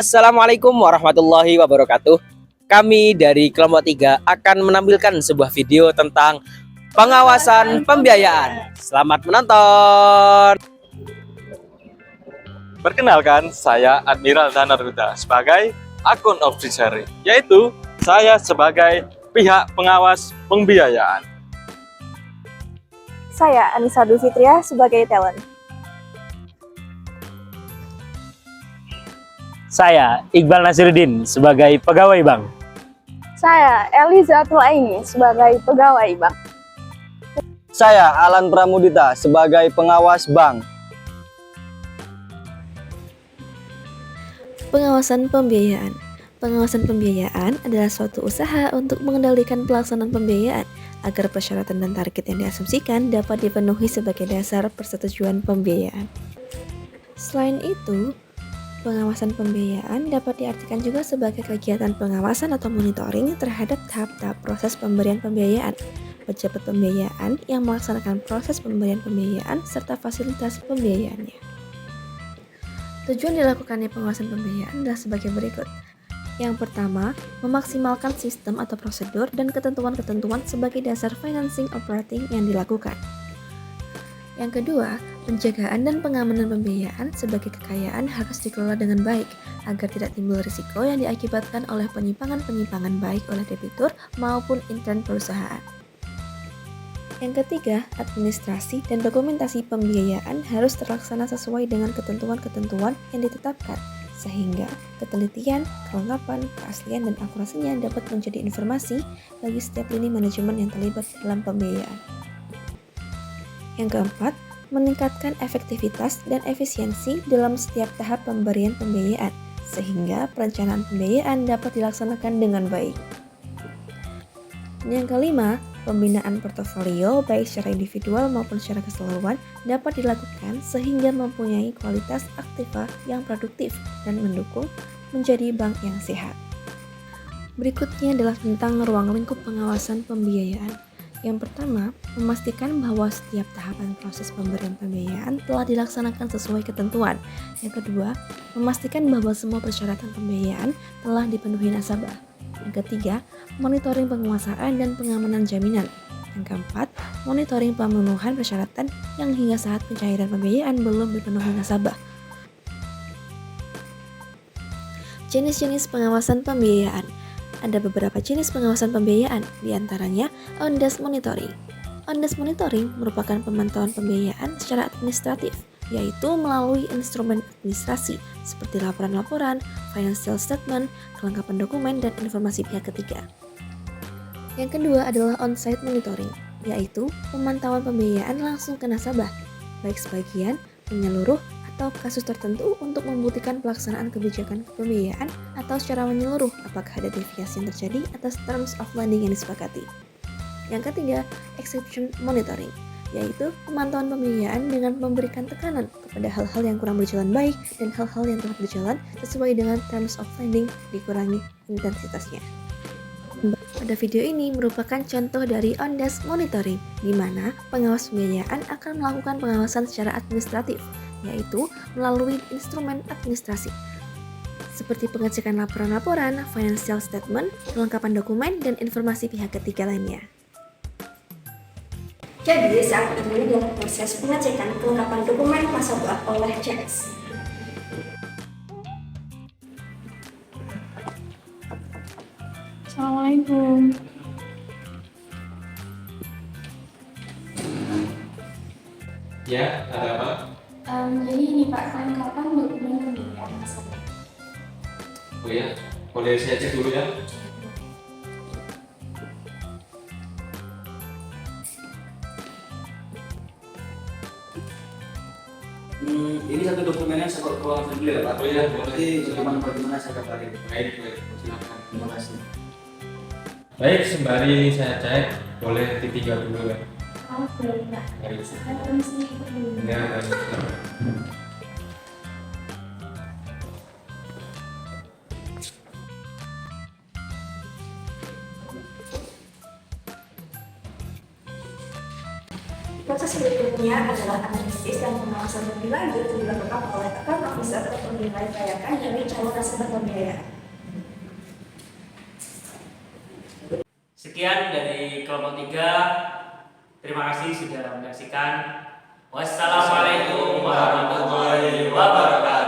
Assalamualaikum warahmatullahi wabarakatuh. Kami dari kelompok 3 akan menampilkan sebuah video tentang pengawasan pembiayaan. Selamat menonton. Perkenalkan, saya Admiral Danarhuda sebagai akun officer, yaitu saya sebagai pihak pengawas pembiayaan. Saya Anissa Dwi Fitria sebagai talent. Saya Iqbal Nasiruddin sebagai pegawai bank. Saya Elizatul Aini sebagai pegawai bank. Saya Alan Pramudita sebagai pengawas bank. Pengawasan pembiayaan. Pengawasan pembiayaan adalah suatu usaha untuk mengendalikan pelaksanaan pembiayaan agar persyaratan dan target yang diasumsikan dapat dipenuhi sebagai dasar persetujuan pembiayaan. Selain itu, pengawasan pembiayaan dapat diartikan juga sebagai kegiatan pengawasan atau monitoring terhadap tahap-tahap proses pemberian pembiayaan, pejabat pembiayaan yang melaksanakan proses pemberian pembiayaan serta fasilitas pembiayaannya. Tujuan dilakukannya pengawasan pembiayaan adalah sebagai berikut. Yang pertama, memaksimalkan sistem atau prosedur dan ketentuan-ketentuan sebagai dasar financing operating yang dilakukan. Yang kedua, penjagaan dan pengamanan pembiayaan sebagai kekayaan harus dikelola dengan baik agar tidak timbul risiko yang diakibatkan oleh penyimpangan-penyimpangan baik oleh debitur maupun intern perusahaan. Yang ketiga, administrasi dan dokumentasi pembiayaan harus terlaksana sesuai dengan ketentuan-ketentuan yang ditetapkan sehingga ketelitian, kelengkapan, keaslian, dan akurasinya dapat menjadi informasi bagi setiap lini manajemen yang terlibat dalam pembiayaan. Yang keempat, meningkatkan efektivitas dan efisiensi dalam setiap tahap pemberian pembiayaan, sehingga perencanaan pembiayaan dapat dilaksanakan dengan baik. Yang kelima, pembinaan portofolio baik secara individual maupun secara keseluruhan dapat dilakukan sehingga mempunyai kualitas aktiva yang produktif dan mendukung menjadi bank yang sehat. Berikutnya adalah tentang ruang lingkup pengawasan pembiayaan. Yang pertama, memastikan bahwa setiap tahapan proses pemberian pembiayaan telah dilaksanakan sesuai ketentuan. Yang kedua, memastikan bahwa semua persyaratan pembiayaan telah dipenuhi nasabah. Yang ketiga, monitoring penguasaan dan pengamanan jaminan. Yang keempat, monitoring pemenuhan persyaratan yang hingga saat pencairan pembiayaan belum dipenuhi nasabah. Jenis-jenis pengawasan pembiayaan. Ada beberapa jenis pengawasan pembiayaan, diantaranya on-desk monitoring. On-desk monitoring merupakan pemantauan pembiayaan secara administratif, yaitu melalui instrumen administrasi seperti laporan-laporan, financial statement, kelengkapan dokumen, dan informasi pihak ketiga. Yang kedua adalah on-site monitoring, yaitu pemantauan pembiayaan langsung ke nasabah, baik sebagian, menyeluruh, atau kasus tertentu untuk membuktikan pelaksanaan kebijakan pembiayaan atau secara menyeluruh apakah ada deviasi yang terjadi atas terms of lending yang disepakati. Yang ketiga, exception monitoring, yaitu pemantauan pembiayaan dengan memberikan tekanan kepada hal-hal yang kurang berjalan baik dan hal-hal yang telah berjalan sesuai dengan terms of lending dikurangi intensitasnya. Pada video ini merupakan contoh dari on-desk monitoring, di mana pengawas pembiayaan akan melakukan pengawasan secara administratif, yaitu melalui instrumen administrasi, seperti pengecekan laporan-laporan, financial statement, kelengkapan dokumen, dan informasi pihak ketiga lainnya. Jadi saat ini adalah proses pengecekan kelengkapan dokumen nasabah oleh CS. Assalamualaikum. Ya, ada apa? Jadi ini Pak, kelengkapan dokumen pembiayaan nasabah. Oh ya, boleh saya cek dulu ya. Ini satu dokumennya saya keluar dulu ya Pak. Oh ya, boleh. Nanti bagaimana saya kabarin. Baik, silakan. Terima kasih. Baik, sembari saya cek, boleh ditinggal dulu ya. Oh, boleh Pak. Baik. Saya permisi ikut dulu. Ya, baik. Proses berikutnya adalah analisis dan pengawasan lebih lanjut yang dilakukan oleh account officer atau penilai kelayakan dari calon nasabah pembiayaan. Sekian dari kelompok 3. Terima kasih sudah menyaksikan. Wassalamualaikum warahmatullahi wabarakatuh.